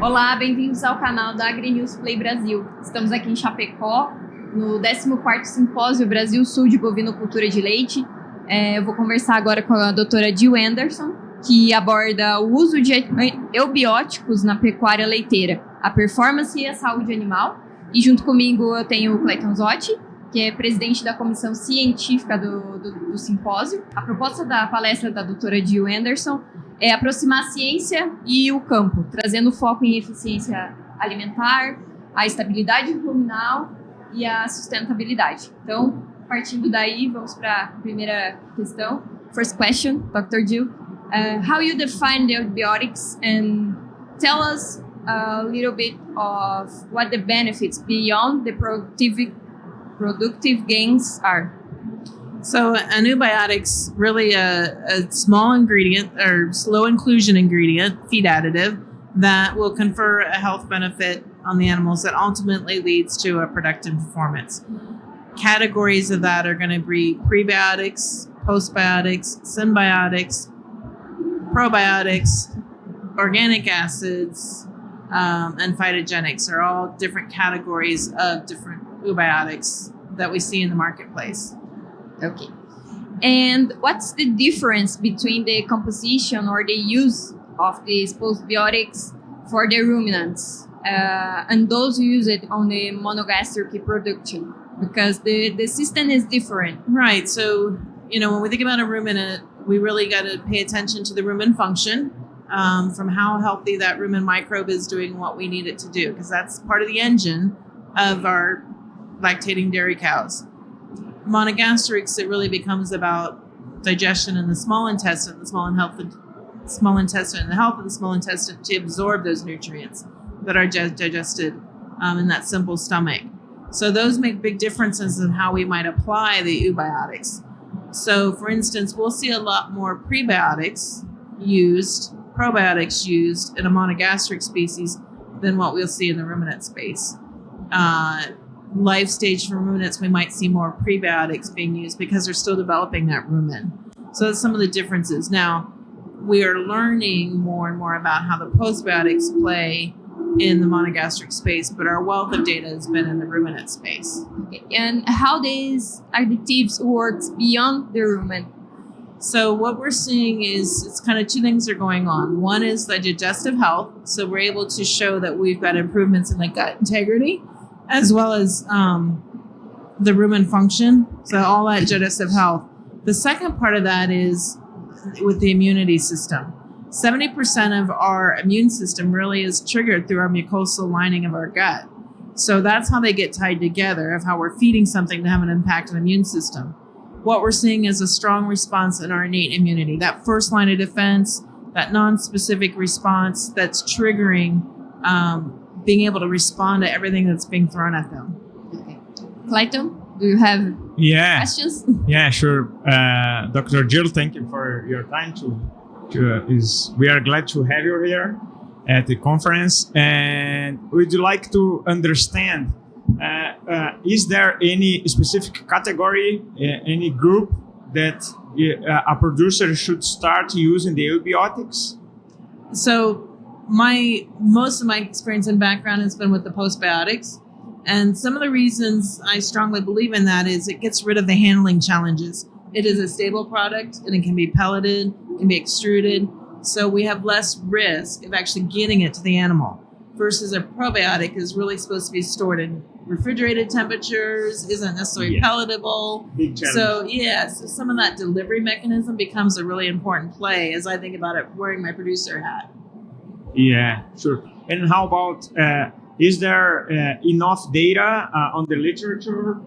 Olá, bem-vindos ao canal da AgriNews Play Brasil. Estamos aqui em Chapecó, no 14º Simpósio Brasil-Sul de Bovinocultura de Leite. Eu vou conversar agora com a doutora Jill Anderson, que aborda o uso de eubióticos na pecuária leiteira, a performance e a saúde animal. E junto comigo eu tenho o Clayton Zotti, que é presidente da comissão científica do simpósio. A proposta da palestra da doutora Jill Anderson é aproximar a ciência e o campo, trazendo foco em eficiência alimentar, a estabilidade ruminal e a sustentabilidade. Então, partindo daí, vamos para a primeira questão. First question, Dr. Jill. How you define the antibiotics, and tell us a little bit of what the benefits beyond the productive gains are. So antibiotics, really a small ingredient or slow inclusion ingredient, feed additive, that will confer a health benefit on the animals that ultimately leads to a productive performance. Categories of that are going to be prebiotics, postbiotics, symbiotics, probiotics, organic acids, and phytogenics are all different categories of different eubiotics that we see in the marketplace. Okay. And what's the difference between the composition or the use of these postbiotics for the ruminants and those who use it on the monogastric production? Because the system is different. Right. So, when we think about a ruminant, we really got to pay attention to the rumen function, from how healthy that rumen microbe is doing what we need it to do, because that's part of the engine of our lactating dairy cows. Monogastrics, it really becomes about digestion in the small intestine, the health of the small intestine to absorb those nutrients that are digested in that simple stomach. So those make big differences in how we might apply the eubiotics. So, for instance, we'll see a lot more probiotics used in a monogastric species than what we'll see in the ruminant space. Life stage for ruminants, we might see more prebiotics being used because they're still developing that rumen. So that's some of the differences. Now, we are learning more and more about how the postbiotics play in the monogastric space, but our wealth of data has been in the ruminant space. Okay. And how these additives works beyond the rumen? So what we're seeing is it's kind of two things are going on. One is the digestive health. So we're able to show that we've got improvements in the gut integrity, as well as the rumen function, so all that digestive health. The second part of that is with the immunity system. 70% of our immune system really is triggered through our mucosal lining of our gut. So that's how they get tied together, of how we're feeding something to have an impact on the immune system. What we're seeing is a strong response in our innate immunity, that first line of defense, that non-specific response that's triggering being able to respond to everything that's being thrown at them. Okay. Clayton, do you have questions? Yeah, sure. Dr. Jill, thank you for your time. We are glad to have you here at the conference, and we'd like to understand, is there any specific category, any group that a producer should start using the eubiotics? So most of my experience and background has been with the postbiotics. And some of the reasons I strongly believe in that is it gets rid of the handling challenges. It is a stable product and it can be pelleted, can be extruded. So we have less risk of actually getting it to the animal versus a probiotic is really supposed to be stored in refrigerated temperatures, isn't necessarily pelletable. Big challenge. So some of that delivery mechanism becomes a really important play as I think about it wearing my producer hat. Yeah, sure. And how about, is there enough data on the literature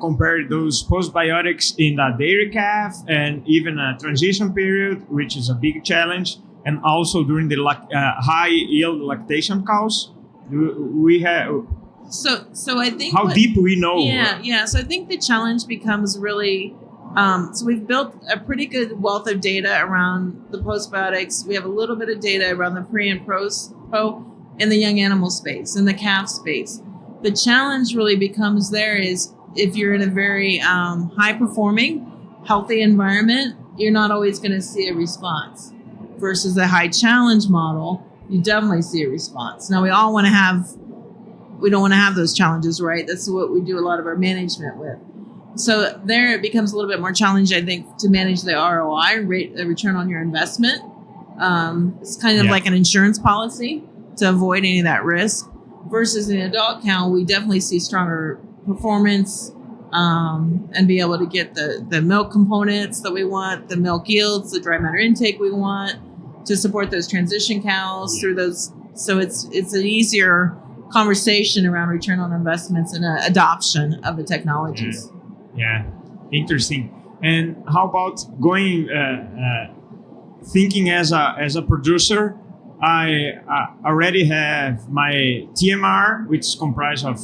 compare those postbiotics in the dairy calf and even a transition period, which is a big challenge, and also during the high yield lactation cows? We have. So I think how deep we know. Yeah. So I think the challenge becomes really. So we've built a pretty good wealth of data around the postbiotics. We have a little bit of data around the pre and pro in the young animal space, in the calf space. The challenge really becomes there is if you're in a very high performing, healthy environment, you're not always going to see a response versus a high challenge model you definitely see a response. Now we don't want to have those challenges, right? That's what we do a lot of our management with. So there it becomes a little bit more challenging, I think, to manage the ROI rate, the return on your investment. It's kind of like an insurance policy to avoid any of that risk. Versus in the adult cow, we definitely see stronger performance and be able to get the milk components that we want, the milk yields, the dry matter intake we want to support those transition cows through those. So it's an easier conversation around return on investments and adoption of the technologies. Yeah, interesting. And how about going thinking as a producer? I already have my TMR, which is comprised of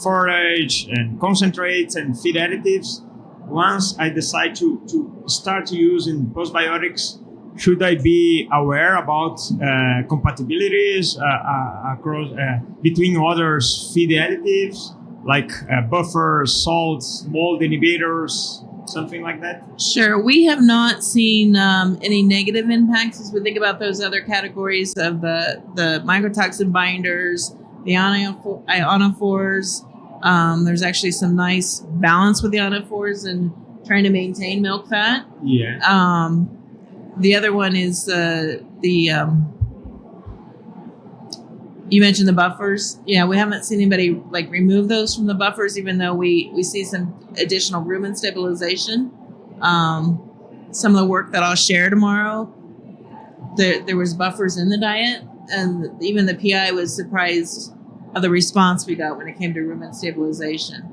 forage and concentrates and feed additives. Once I decide to start using postbiotics, should I be aware about compatibilities across between other feed additives like buffers, salts, mold inhibitors, something like that? Sure. We have not seen any negative impacts as we think about those other categories of the mycotoxin binders, the ionophores. There's actually some nice balance with the ionophores and trying to maintain milk fat. Yeah. The other one is you mentioned the buffers. Yeah, we haven't seen anybody like remove those from the buffers, even though we see some additional rumen stabilization. Some of the work that I'll share tomorrow, there was buffers in the diet, and even the PI was surprised of the response we got when it came to rumen stabilization.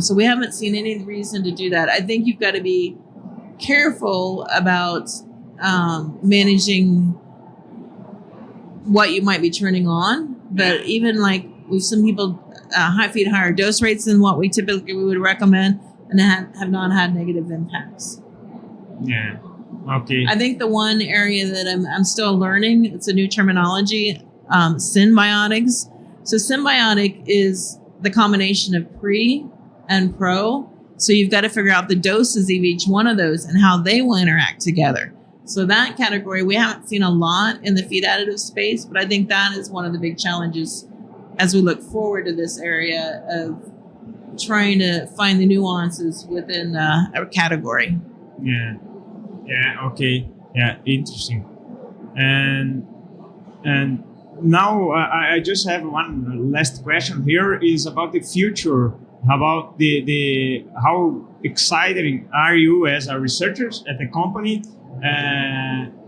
So we haven't seen any reason to do that. I think you've got to be careful about managing what you might be turning on, but even like with some people feed higher dose rates than what we typically would recommend, and have not had negative impacts. Yeah. Okay. I think the one area that I'm still learning, it's a new terminology, symbiotics. So symbiotic is the combination of pre and pro. So you've got to figure out the doses of each one of those and how they will interact together. So that category, we haven't seen a lot in the feed additive space, but I think that is one of the big challenges as we look forward to this area of trying to find the nuances within a category. Yeah. Yeah. Okay. Yeah. Interesting. And now I just have one last question here is about the future. How about the how excited are you as a researchers at the company?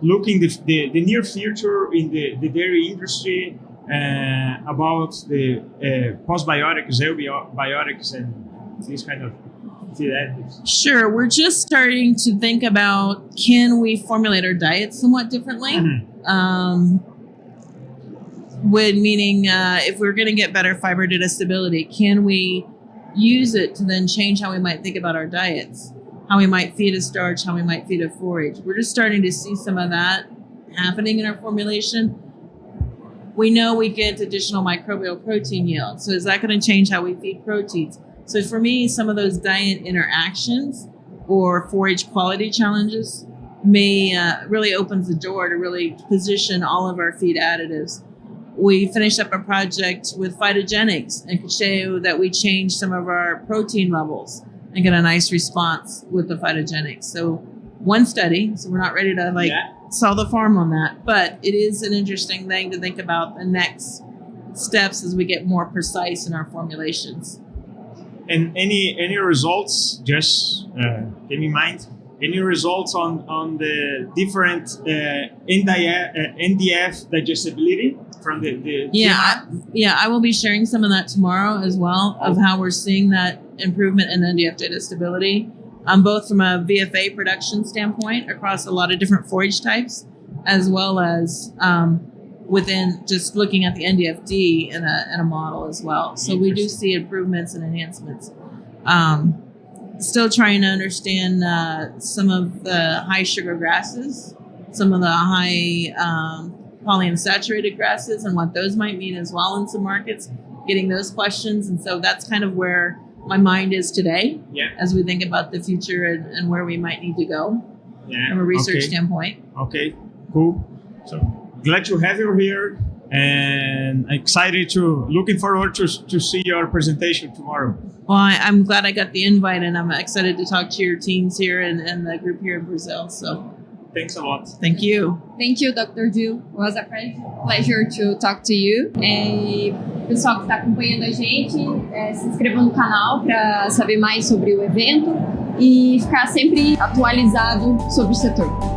Looking the near future in the dairy industry about the postbiotics, eubiotics, and these kind of feed additives. Sure, we're just starting to think about, can we formulate our diet somewhat differently? Mm-hmm. Meaning if we're going to get better fiber digestibility, can we use it to then change how we might think about our diets? How we might feed a starch, how we might feed a forage. We're just starting to see some of that happening in our formulation. We know we get additional microbial protein yield. So is that going to change how we feed proteins? So for me, some of those diet interactions or forage quality challenges may really opens the door to really position all of our feed additives. We finished up a project with phytogenics and could show that we changed some of our protein levels and get a nice response with the phytogenics. So one study, so we're not ready to sell the farm on that, but it is an interesting thing to think about the next steps as we get more precise in our formulations. And any results, just keep in mind, any results on the different NDF digestibility from the I will be sharing some of that tomorrow as well, of how we're seeing that improvement in NDF digestibility, both from a VFA production standpoint across a lot of different forage types, as well as within just looking at the NDFD in a model as well. So we do see improvements and enhancements. Still trying to understand some of the high sugar grasses, some of the high polyunsaturated grasses, and what those might mean as well in some markets, getting those questions. And so that's kind of where my mind is today as we think about the future and where we might need to go from a research standpoint. Okay, cool. So glad to have you here, and excited looking forward to see your presentation tomorrow. Well, I'm glad I got the invite, and I'm excited to talk to your teams here and the group here in Brazil. So Thanks a lot. thank you. Thank you, Dr. Jill. It was a pleasure to talk to you. Pessoal que está acompanhando a gente, se inscreva no canal para saber mais sobre o evento e ficar sempre atualizado sobre o setor.